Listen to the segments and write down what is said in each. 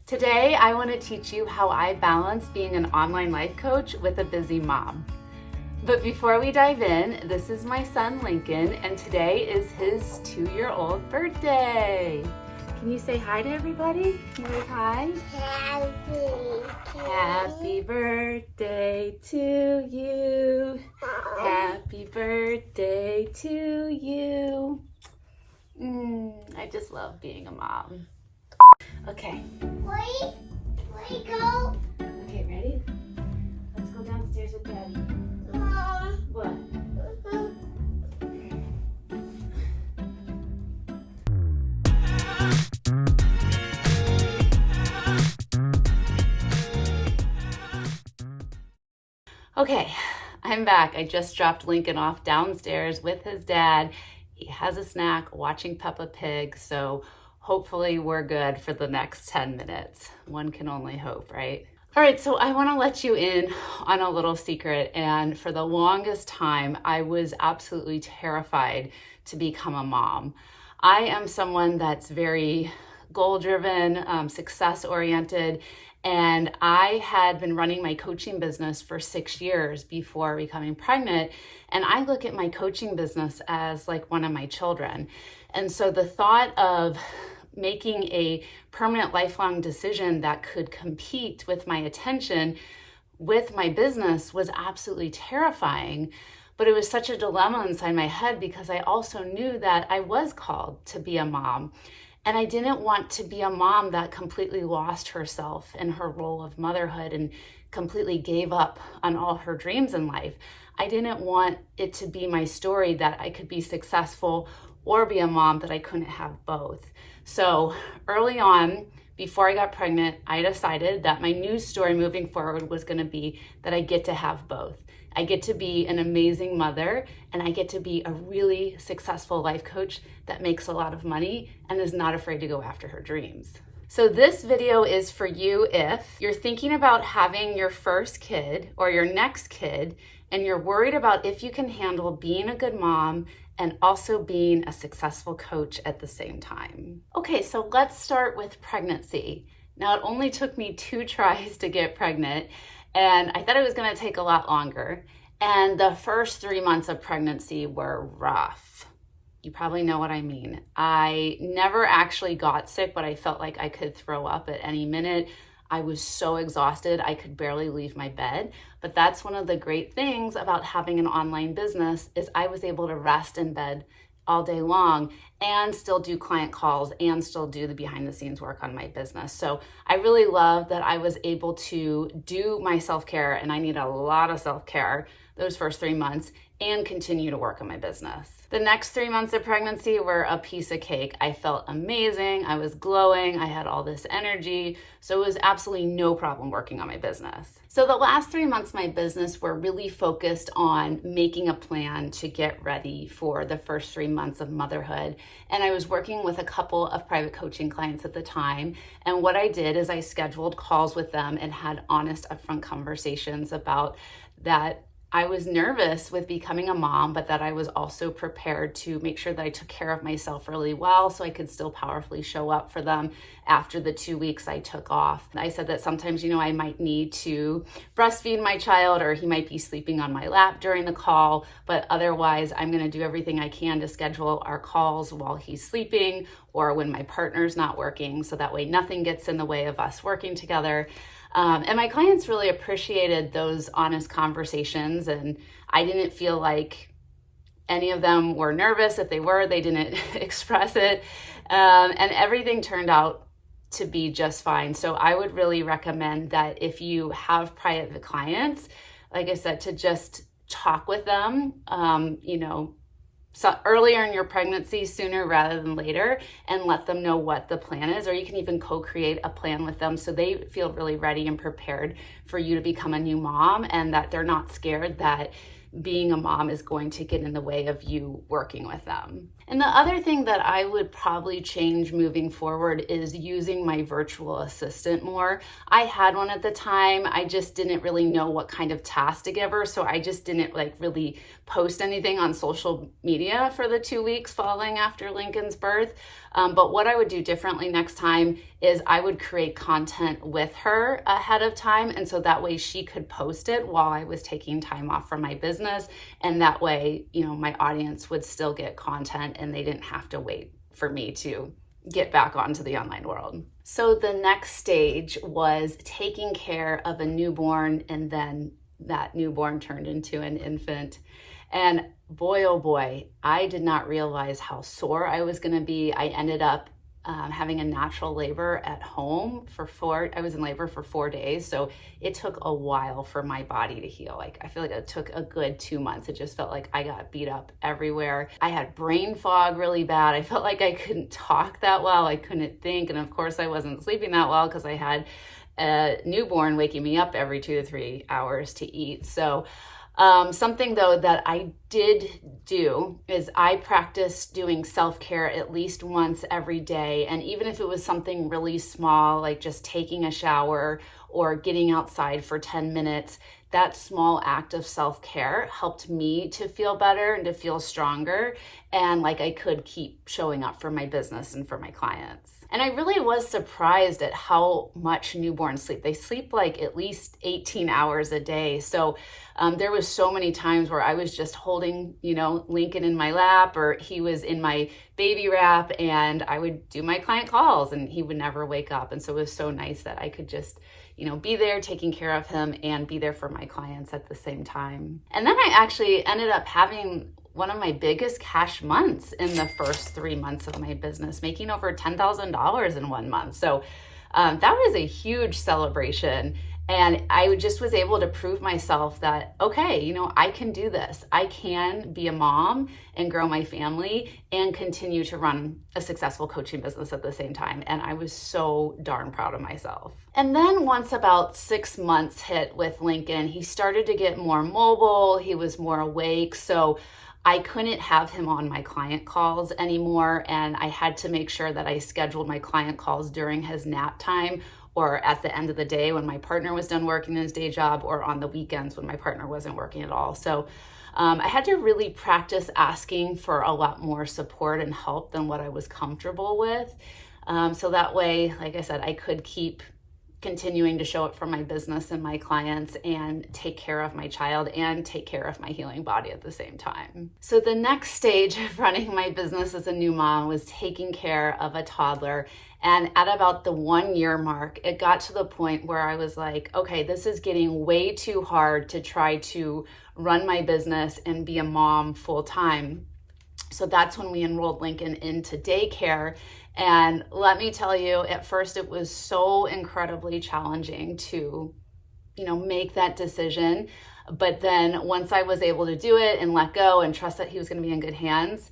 Today, I want to teach you how I balance being an online life coach with a busy mom. But before we dive in, this is my son Lincoln, and today is his 2-year-old birthday. Can you say hi to everybody? Can you wave hi? Happy birthday to you. Happy birthday to you. I just love being a mom. Okay. Wait, go. Okay, ready? Let's go downstairs with Daddy. What? Okay, I'm back. I just dropped Lincoln off downstairs with his dad. He has a snack watching Peppa Pig, so hopefully we're good for the next 10 minutes. One can only hope, right? All right, so I want to let you in on a little secret. And for the longest time, I was absolutely terrified to become a mom. I am someone that's very goal-driven, success-oriented, and I had been running my coaching business for 6 years before becoming pregnant. And I look at my coaching business as like one of my children. And so the thought of making a permanent lifelong decision that could compete with my attention with my business was absolutely terrifying. But it was such a dilemma inside my head because I also knew that I was called to be a mom. And I didn't want to be a mom that completely lost herself in her role of motherhood and completely gave up on all her dreams in life. I didn't want it to be my story that I could be successful or be a mom that I couldn't have both. So early on, before I got pregnant, I decided that my news story moving forward was going to be that I get to have both. I get to be an amazing mother, and I get to be a really successful life coach that makes a lot of money and is not afraid to go after her dreams. So this video is for you if you're thinking about having your first kid or your next kid, and you're worried about if you can handle being a good mom and also being a successful coach at the same time. Okay, so let's start with pregnancy. Now, it only took me 2 tries to get pregnant, and I thought it was gonna take a lot longer. And the first 3 months of pregnancy were rough. You probably know what I mean. I never actually got sick, but I felt like I could throw up at any minute. I was so exhausted, I could barely leave my bed. But that's one of the great things about having an online business is I was able to rest in bed all day long and still do client calls and still do the behind the scenes work on my business. So I really love that I was able to do my self-care, and I need a lot of self-care those first 3 months, and continue to work on my business. The next 3 months of pregnancy were a piece of cake. I felt amazing, I was glowing, I had all this energy, so it was absolutely no problem working on my business. So the last 3 months of my business were really focused on making a plan to get ready for the first 3 months of motherhood. And I was working with a couple of private coaching clients at the time. And what I did is I scheduled calls with them and had honest, upfront conversations about that I was nervous with becoming a mom, but that I was also prepared to make sure that I took care of myself really well so I could still powerfully show up for them after the 2 weeks I took off. I said that sometimes, I might need to breastfeed my child, or he might be sleeping on my lap during the call, but otherwise I'm going to do everything I can to schedule our calls while he's sleeping or when my partner's not working, so that way nothing gets in the way of us working together. And my clients really appreciated those honest conversations, and I didn't feel like any of them were nervous. If they were, they didn't express it. And everything turned out to be just fine. So I would really recommend that if you have private clients, like I said, to just talk with them, so earlier in your pregnancy, sooner rather than later, and let them know what the plan is, or you can even co-create a plan with them so they feel really ready and prepared for you to become a new mom, and that they're not scared that being a mom is going to get in the way of you working with them. And the other thing that I would probably change moving forward is using my virtual assistant more. I had one at the time. I just didn't really know what kind of task to give her, so I just didn't really post anything on social media for the 2 weeks following after Lincoln's birth. But what I would do differently next time is I would create content with her ahead of time. And so that way she could post it while I was taking time off from my business. And that way, my audience would still get content and they didn't have to wait for me to get back onto the online world. So the next stage was taking care of a newborn, and then that newborn turned into an infant. And boy, oh boy, I did not realize how sore I was going to be. I ended up having a natural labor at home I was in labor for 4 days. So it took a while for my body to heal. I feel like it took a good 2 months. It just felt like I got beat up everywhere. I had brain fog really bad. I felt like I couldn't talk that well. I couldn't think. And of course I wasn't sleeping that well because I had a newborn waking me up every 2 to 3 hours to eat. So something though that I did do is I practiced doing self-care at least once every day. And even if it was something really small, like just taking a shower or getting outside for 10 minutes, that small act of self-care helped me to feel better and to feel stronger. And like I could keep showing up for my business and for my clients. And I really was surprised at how much newborns sleep. They sleep like at least 18 hours a day. So there was so many times where I was just holding, Lincoln in my lap, or he was in my baby wrap, and I would do my client calls and he would never wake up. And so it was so nice that I could just, be there taking care of him and be there for my clients at the same time. And then I actually ended up having one of my biggest cash months in the first 3 months of my business, making over $10,000 in 1 month. So that was a huge celebration. And I just was able to prove myself that, okay, I can do this. I can be a mom and grow my family and continue to run a successful coaching business at the same time. And I was so darn proud of myself. And then once about 6 months hit with Lincoln, he started to get more mobile. He was more awake. So I couldn't have him on my client calls anymore. And I had to make sure that I scheduled my client calls during his nap time, or at the end of the day when my partner was done working his day job, or on the weekends when my partner wasn't working at all. So I had to really practice asking for a lot more support and help than what I was comfortable with. So that way, like I said, I could keep continuing to show up for my business and my clients and take care of my child and take care of my healing body at the same time. So the next stage of running my business as a new mom was taking care of a toddler. And at about the 1 year mark, it got to the point where I was like, okay, this is getting way too hard to try to run my business and be a mom full time. So that's when we enrolled Lincoln into daycare. And let me tell you, at first it was so incredibly challenging to, make that decision. But then once I was able to do it and let go and trust that he was going to be in good hands,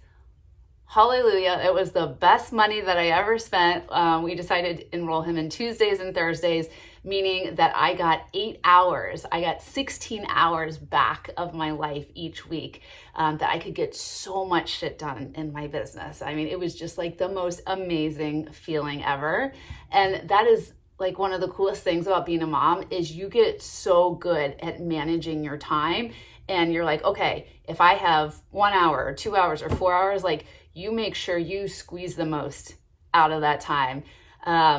hallelujah, it was the best money that I ever spent. We decided to enroll him in Tuesdays and Thursdays, meaning that I got 8 hours. I got 16 hours back of my life each week, that I could get so much shit done in my business. I mean, it was just like the most amazing feeling ever. And that is like one of the coolest things about being a mom is you get so good at managing your time. And you're like, okay, if I have 1 hour or 2 hours or 4 hours, like you make sure you squeeze the most out of that time.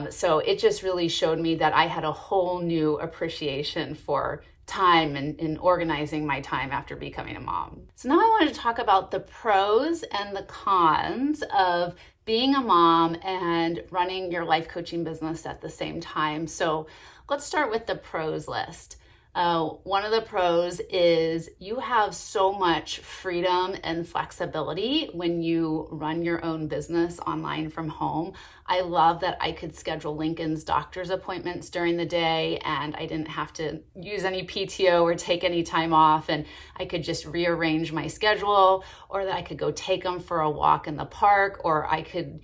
So it just really showed me that I had a whole new appreciation for time and organizing my time after becoming a mom. So now I wanted to talk about the pros and the cons of being a mom and running your life coaching business at the same time. So let's start with the pros list. One of the pros is you have so much freedom and flexibility when you run your own business online from home. I love that I could schedule Lincoln's doctor's appointments during the day and I didn't have to use any PTO or take any time off, and I could just rearrange my schedule, or that I could go take him for a walk in the park, or I could,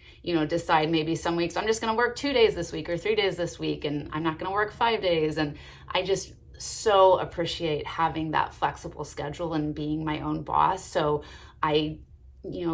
decide maybe some weeks I'm just going to work 2 days this week or 3 days this week, and I'm not going to work 5 days. And I just so appreciate having that flexible schedule and being my own boss. So I,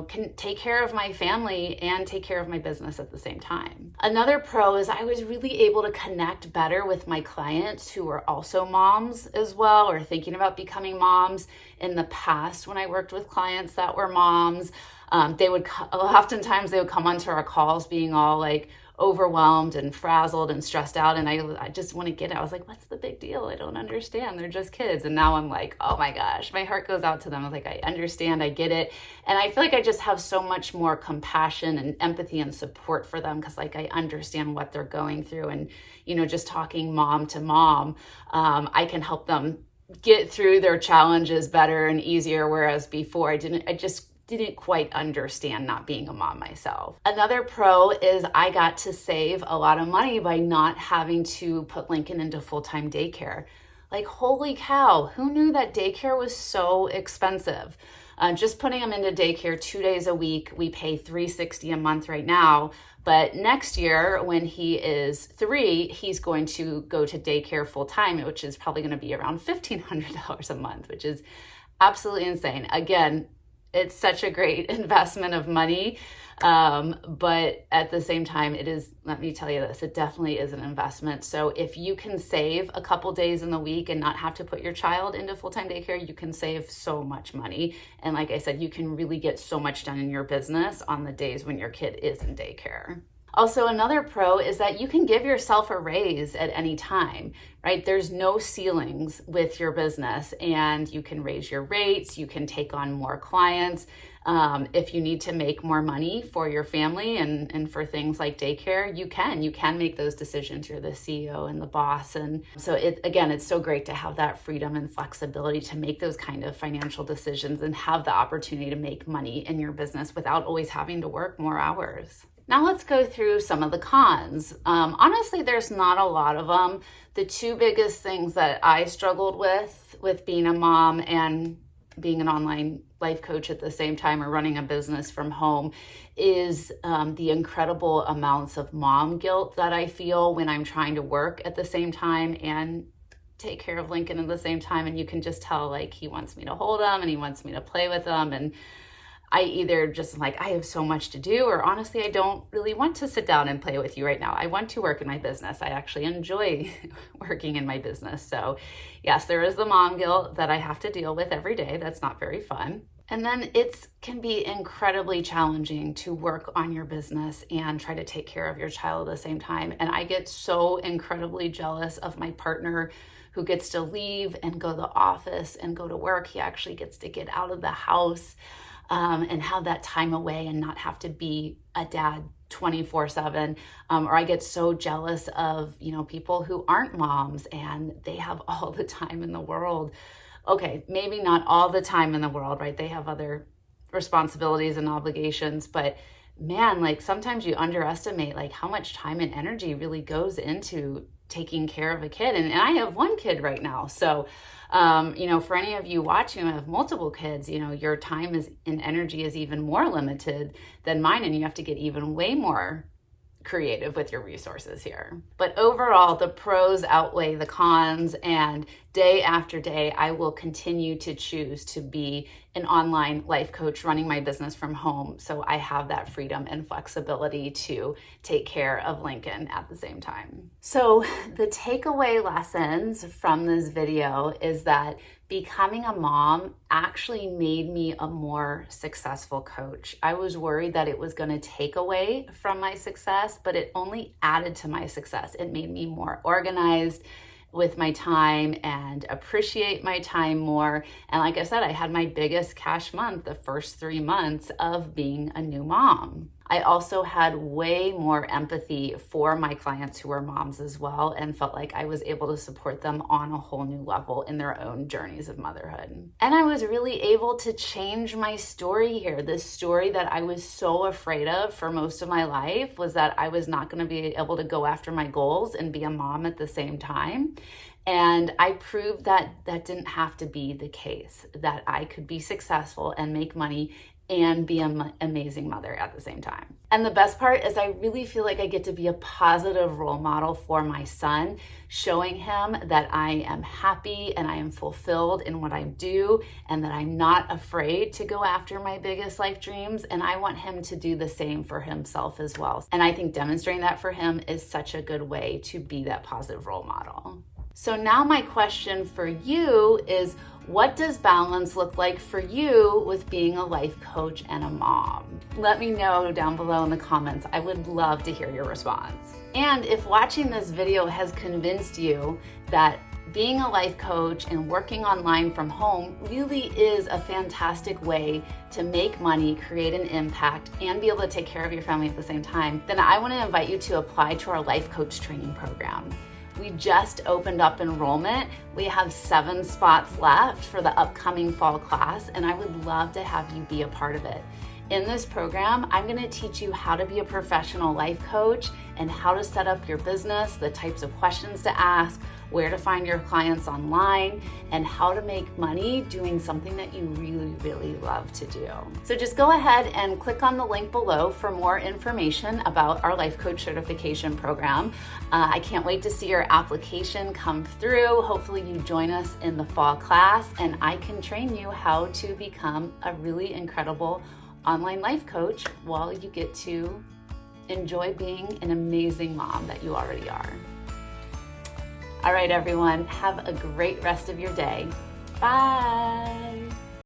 can take care of my family and take care of my business at the same time. Another pro is I was really able to connect better with my clients who are also moms as well, or thinking about becoming moms. In the past, when I worked with clients that were moms, oftentimes they would come onto our calls being all like overwhelmed and frazzled and stressed out. And I just want to get it. I was like, what's the big deal? I don't understand. They're just kids. And now I'm like, oh my gosh, my heart goes out to them. I was like, I understand, I get it. And I feel like I just have so much more compassion and empathy and support for them because like I understand what they're going through. And, you know, just talking mom to mom, I can help them get through their challenges better and easier. Whereas before I just didn't quite understand not being a mom myself. Another pro is I got to save a lot of money by not having to put Lincoln into full-time daycare. Like, holy cow, who knew that daycare was so expensive? Just putting him into daycare 2 days a week, we pay $360 a month right now. But next year, when he is 3, he's going to go to daycare full time, which is probably going to be around $1,500 a month, which is absolutely insane. Again, it's such a great investment of money. But at the same time, it is, let me tell you this, it definitely is an investment. So if you can save a couple days in the week and not have to put your child into full-time daycare, you can save so much money. And like I said, you can really get so much done in your business on the days when your kid is in daycare. Also, another pro is that you can give yourself a raise at any time, right? There's no ceilings with your business and you can raise your rates, you can take on more clients. If you need to make more money for your family and for things like daycare, you can make those decisions. You're the CEO and the boss. And so it's so great to have that freedom and flexibility to make those kind of financial decisions and have the opportunity to make money in your business without always having to work more hours. Now let's go through some of the cons. Honestly, there's not a lot of them. The two biggest things that I struggled with being a mom and being an online life coach at the same time or running a business from home is the incredible amounts of mom guilt that I feel when I'm trying to work at the same time and take care of Lincoln at the same time. And you can just tell like he wants me to hold him and he wants me to play with him. And I either just like, I have so much to do, or honestly, I don't really want to sit down and play with you right now. I want to work in my business. I actually enjoy working in my business. So yes, there is the mom guilt that I have to deal with every day. That's not very fun. And then it can be incredibly challenging to work on your business and try to take care of your child at the same time. And I get so incredibly jealous of my partner who gets to leave and go to the office and go to work. He actually gets to get out of the house and have that time away and not have to be a dad 24/7. Or I get so jealous of, people who aren't moms and they have all the time in the world. Okay, maybe not all the time in the world, right? They have other responsibilities and obligations, but man, like sometimes you underestimate like how much time and energy really goes into taking care of a kid. And I have one kid right now. So, for any of you watching who have multiple kids, your time and energy is even more limited than mine. And you have to get even way more creative with your resources here. But overall, the pros outweigh the cons, and day after day, I will continue to choose to be an online life coach running my business from home. So I have that freedom and flexibility to take care of Lincoln at the same time. So the takeaway lessons from this video is that becoming a mom actually made me a more successful coach. I was worried that it was going to take away from my success, but it only added to my success. It made me more organized with my time and appreciate my time more. And like I said, I had my biggest cash month the first 3 months of being a new mom. I also had way more empathy for my clients who were moms as well, and felt like I was able to support them on a whole new level in their own journeys of motherhood. And I was really able to change my story here. This story that I was so afraid of for most of my life was that I was not going to be able to go after my goals and be a mom at the same time. And I proved that that didn't have to be the case, that I could be successful and make money and be an amazing mother at the same time. And the best part is I really feel like I get to be a positive role model for my son, showing him that I am happy and I am fulfilled in what I do and that I'm not afraid to go after my biggest life dreams. And I want him to do the same for himself as well. And I think demonstrating that for him is such a good way to be that positive role model. So now my question for you is, what does balance look like for you with being a life coach and a mom? Let me know down below in the comments. I would love to hear your response. And if watching this video has convinced you that being a life coach and working online from home really is a fantastic way to make money, create an impact, and be able to take care of your family at the same time, then I want to invite you to apply to our life coach training program. We just opened up enrollment. We have 7 spots left for the upcoming fall class, and I would love to have you be a part of it. In this program, I'm going to teach you how to be a professional life coach and how to set up your business, the types of questions to ask, where to find your clients online, and how to make money doing something that you really, really love to do. So just go ahead and click on the link below for more information about our life coach certification program. I can't wait to see your application come through. Hopefully you join us in the fall class and I can train you how to become a really incredible online life coach while you get to enjoy being an amazing mom that you already are. All right, everyone, have a great rest of your day. Bye.